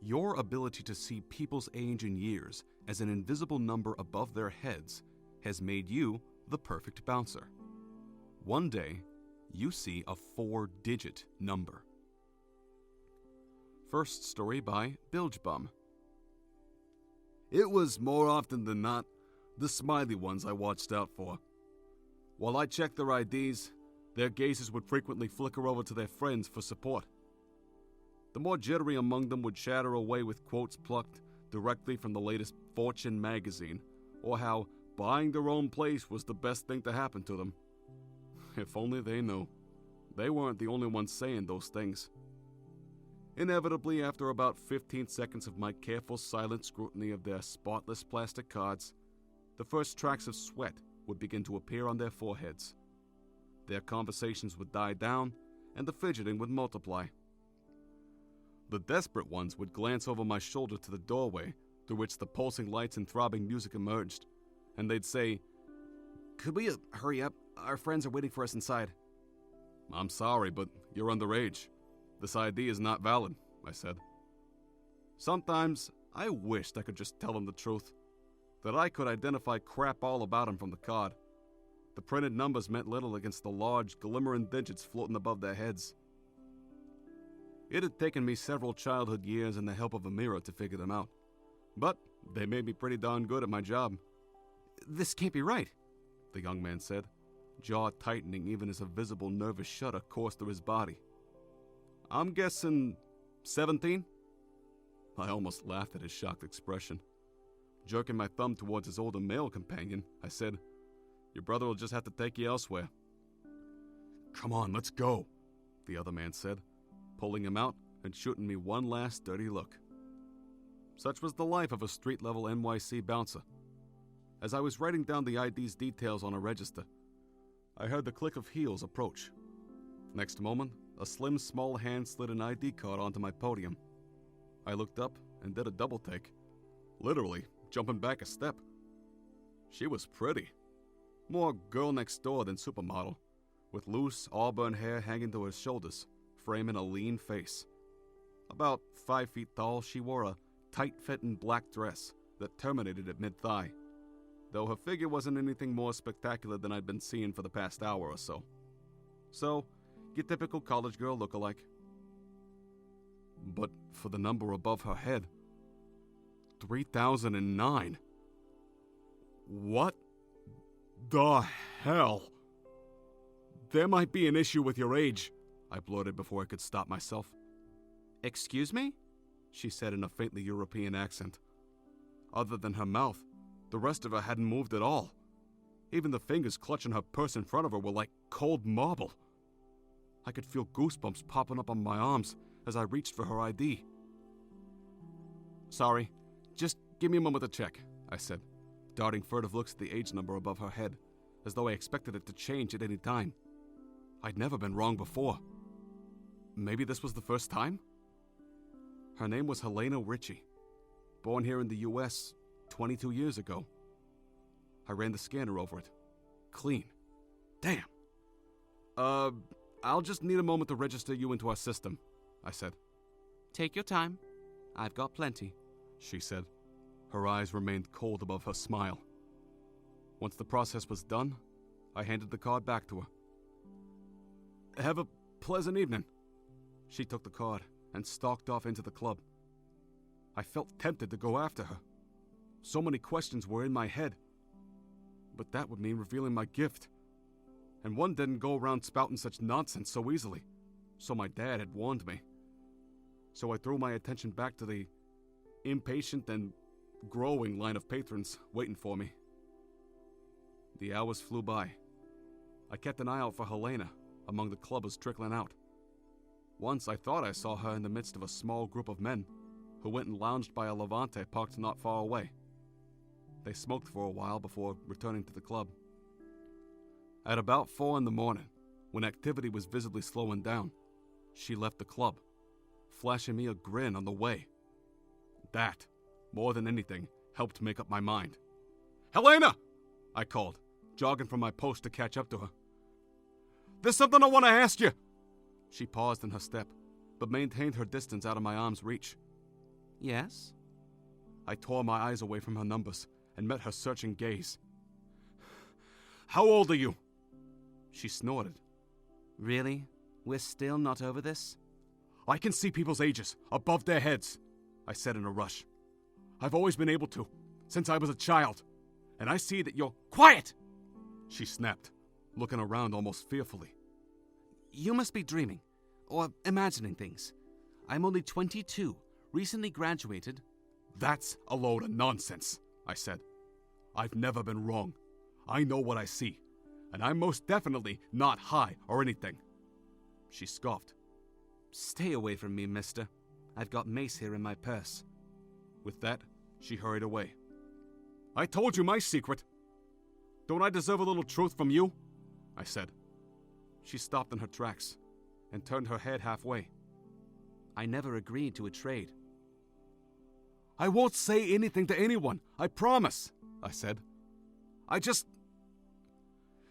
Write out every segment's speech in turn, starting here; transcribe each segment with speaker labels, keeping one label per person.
Speaker 1: Your ability to see people's age in years as an invisible number above their heads has made you the perfect bouncer. One day, you see a 4-digit number. First story by Bilgebum. It was more often than not the smiley ones I watched out for. While I checked their IDs, their gazes would frequently flicker over to their friends for support. The more jittery among them would chatter away with quotes plucked directly from the latest Fortune magazine, or how buying their own place was the best thing to happen to them. If only they knew. They weren't the only ones saying those things. Inevitably, after about 15 seconds of my careful, silent scrutiny of their spotless plastic cards, the first tracks of sweat would begin to appear on their foreheads. Their conversations would die down, and the fidgeting would multiply. The desperate ones would glance over my shoulder to the doorway through which the pulsing lights and throbbing music emerged, and they'd say, "Could we hurry up? Our friends are waiting for us inside." "I'm sorry, but you're underage. This ID is not valid," I said. Sometimes I wished I could just tell them the truth, that I could identify crap all about him from the card. The printed numbers meant little against the large, glimmering digits floating above their heads. It had taken me several childhood years and the help of a mirror to figure them out, but they made me pretty darn good at my job. "This can't be right," the young man said, jaw tightening even as a visible nervous shudder coursed through his body. "I'm guessing 17? I almost laughed at his shocked expression. Jerking my thumb towards his older male companion, I said, "Your brother will just have to take you elsewhere." "Come on, let's go," the other man said, pulling him out and shooting me one last dirty look. Such was the life of a street-level NYC bouncer. As I was writing down the ID's details on a register, I heard the click of heels approach. Next moment, a slim, small hand slid an ID card onto my podium. I looked up and did a double take, literally jumping back a step. She was pretty. More girl next door than supermodel, with loose auburn hair hanging to her shoulders, framing a lean face. About 5 feet tall, she wore a tight-fitting black dress that terminated at mid-thigh, though her figure wasn't anything more spectacular than I'd been seeing for the past hour or so. So, your typical college girl look-alike. But for the number above her head, 3009. What the hell? "There might be an issue with your age," I blurted before I could stop myself. "Excuse me?" she said in a faintly European accent. Other than her mouth, the rest of her hadn't moved at all. Even the fingers clutching her purse in front of her were like cold marble. I could feel goosebumps popping up on my arms as I reached for her ID. "Sorry, just give me a moment to check," I said, darting furtive looks at the age number above her head, as though I expected it to change at any time. I'd never been wrong before. Maybe this was the first time? Her name was Helena Ritchie, born here in the U.S. 22 years ago. I ran the scanner over it. Clean. Damn. I'll just need a moment to register you into our system," I said. "Take your time. I've got plenty," she said. Her eyes remained cold above her smile. Once the process was done, I handed the card back to her. "Have a pleasant evening." She took the card and stalked off into the club. I felt tempted to go after her. So many questions were in my head. But that would mean revealing my gift. And one didn't go around spouting such nonsense so easily. So my dad had warned me. So I threw my attention back to the impatient and growing line of patrons waiting for me. The hours flew by. I kept an eye out for Helena among the clubbers trickling out. Once I thought I saw her in the midst of a small group of men who went and lounged by a Levante parked not far away. They smoked for a while before returning to the club. At about 4 a.m, when activity was visibly slowing down, she left the club, flashing me a grin on the way. That, more than anything, helped make up my mind. "Helena!" I called, jogging from my post to catch up to her. "There's something I want to ask you." She paused in her step, but maintained her distance out of my arm's reach.
Speaker 2: Yes?
Speaker 1: I tore my eyes away from her numbers and met her searching gaze. How old are you? She snorted.
Speaker 2: Really? We're still not over this?
Speaker 1: I can see people's ages above their heads, I said in a rush. I've always been able to, since I was a child. And I see that you're— Quiet! She snapped, looking around almost fearfully.
Speaker 2: You must be dreaming, or imagining things. I'm only 22, recently graduated.
Speaker 1: That's a load of nonsense, I said. I've never been wrong. I know what I see, and I'm most definitely not high or anything. She scoffed.
Speaker 2: Stay away from me, mister. I've got mace here in my purse.
Speaker 1: With that, she hurried away. I told you my secret. Don't I deserve a little truth from you? I said. She stopped in her tracks and turned her head halfway.
Speaker 2: I never agreed to a trade.
Speaker 1: I won't say anything to anyone, I promise, I said.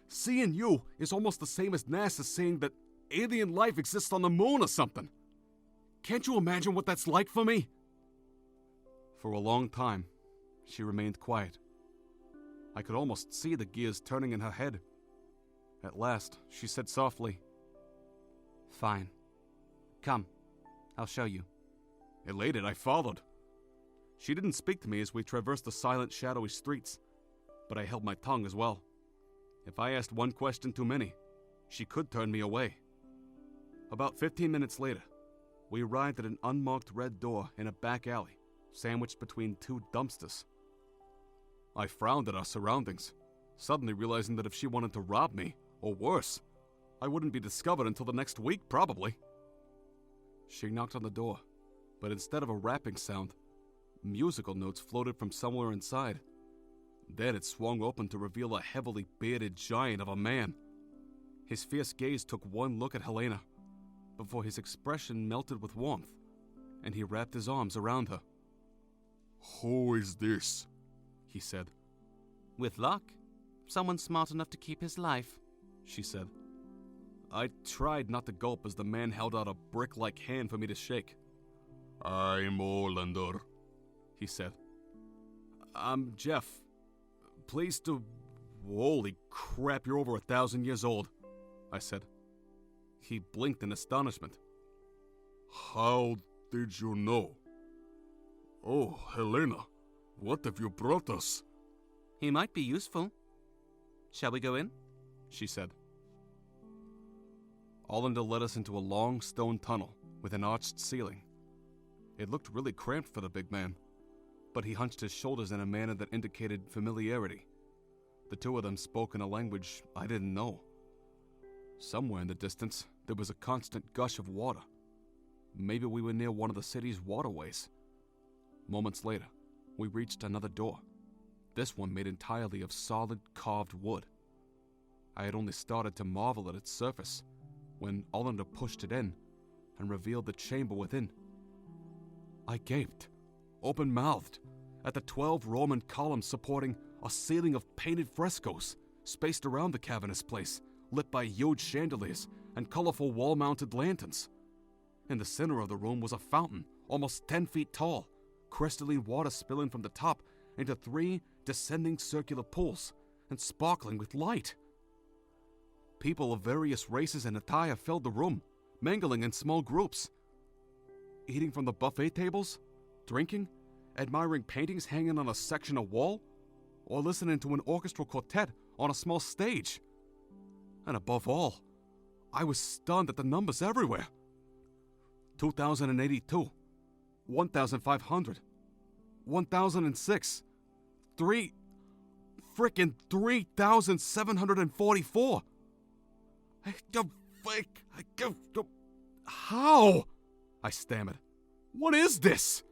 Speaker 1: Seeing you is almost the same as NASA saying that alien life exists on the moon or something. Can't you imagine what that's like for me? For a long time, she remained quiet. I could almost see the gears turning in her head. At last, she said softly,
Speaker 2: Fine. Come, I'll show you.
Speaker 1: Elated, I followed. She didn't speak to me as we traversed the silent, shadowy streets, but I held my tongue as well. If I asked one question too many, she could turn me away. About 15 minutes later, we arrived at an unmarked red door in a back alley, sandwiched between two dumpsters. I frowned at our surroundings, suddenly realizing that if she wanted to rob me, or worse, I wouldn't be discovered until the next week, probably. She knocked on the door, but instead of a rapping sound, musical notes floated from somewhere inside. Then it swung open to reveal a heavily bearded giant of a man. His fierce gaze took one look at Helena, before his expression melted with warmth, and he wrapped his arms around her. Who is this? He said.
Speaker 2: With luck, someone smart enough to keep his life,
Speaker 1: she said. I tried not to gulp as the man held out a brick-like hand for me to shake. I'm Olander, he said. I'm Jeff. Pleased to— Holy crap, you're over 1,000 years old, I said. He blinked in astonishment. How did you know? Oh, Helena, what have you brought us?
Speaker 2: He might be useful. Shall we go in?
Speaker 1: She said. Olander led us into a long stone tunnel with an arched ceiling. It looked really cramped for the big man, but he hunched his shoulders in a manner that indicated familiarity. The two of them spoke in a language I didn't know. Somewhere in the distance, there was a constant gush of water. Maybe we were near one of the city's waterways. Moments later, we reached another door, this one made entirely of solid carved wood. I had only started to marvel at its surface when Olander pushed it in and revealed the chamber within. I gaped, open-mouthed, at the 12 Roman columns supporting a ceiling of painted frescoes spaced around the cavernous place, lit by huge chandeliers and colorful wall-mounted lanterns. In the center of the room was a fountain, almost 10 feet tall, crystalline water spilling from the top into 3 descending circular pools and sparkling with light. People of various races and attire filled the room, mingling in small groups. Eating from the buffet tables, drinking, admiring paintings hanging on a section of wall, or listening to an orchestral quartet on a small stage. And above all, I was stunned at the numbers everywhere. 2,082, 1,500, 1,006, 3,744. How? I stammered. What is this?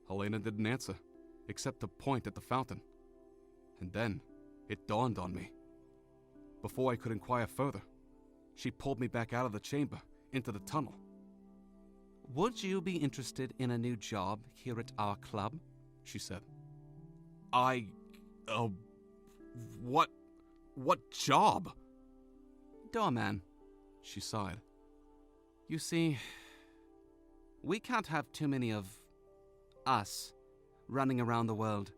Speaker 1: Helena didn't answer, except to point at the fountain. And then it dawned on me. Before I could inquire further, she pulled me back out of the chamber into the tunnel.
Speaker 2: Would you be interested in a new job here at our club? She said. What job? Doorman, she sighed. You see, we can't have too many of us running around the world.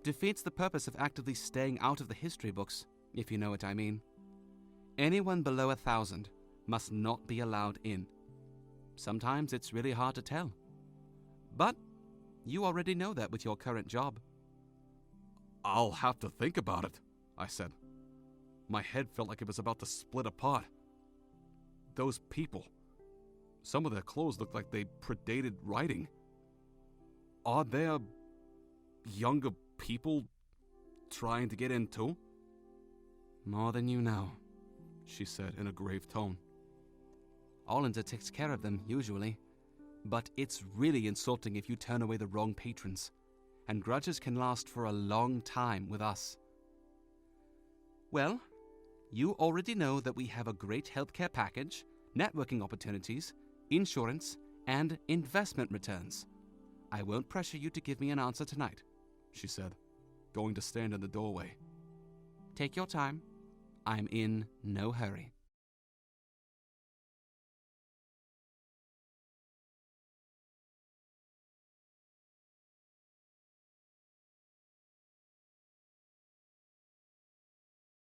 Speaker 2: Defeats the purpose of actively staying out of the history books, if you know what I mean. Anyone below 1,000 must not be allowed in. Sometimes it's really hard to tell. But you already know that with your current job.
Speaker 1: I'll have to think about it, I said. My head felt like it was about to split apart. Those people, some of their clothes looked like they predated writing. Are there younger people trying to get in too?
Speaker 2: More than you know, she said in a grave tone. Ollender takes care of them, usually. But it's really insulting if you turn away the wrong patrons, and grudges can last for a long time with us. Well, you already know that we have a great healthcare package, networking opportunities, insurance, and investment returns. I won't pressure you to give me an answer tonight, she said, going to stand in the doorway. Take your time. I'm in no hurry.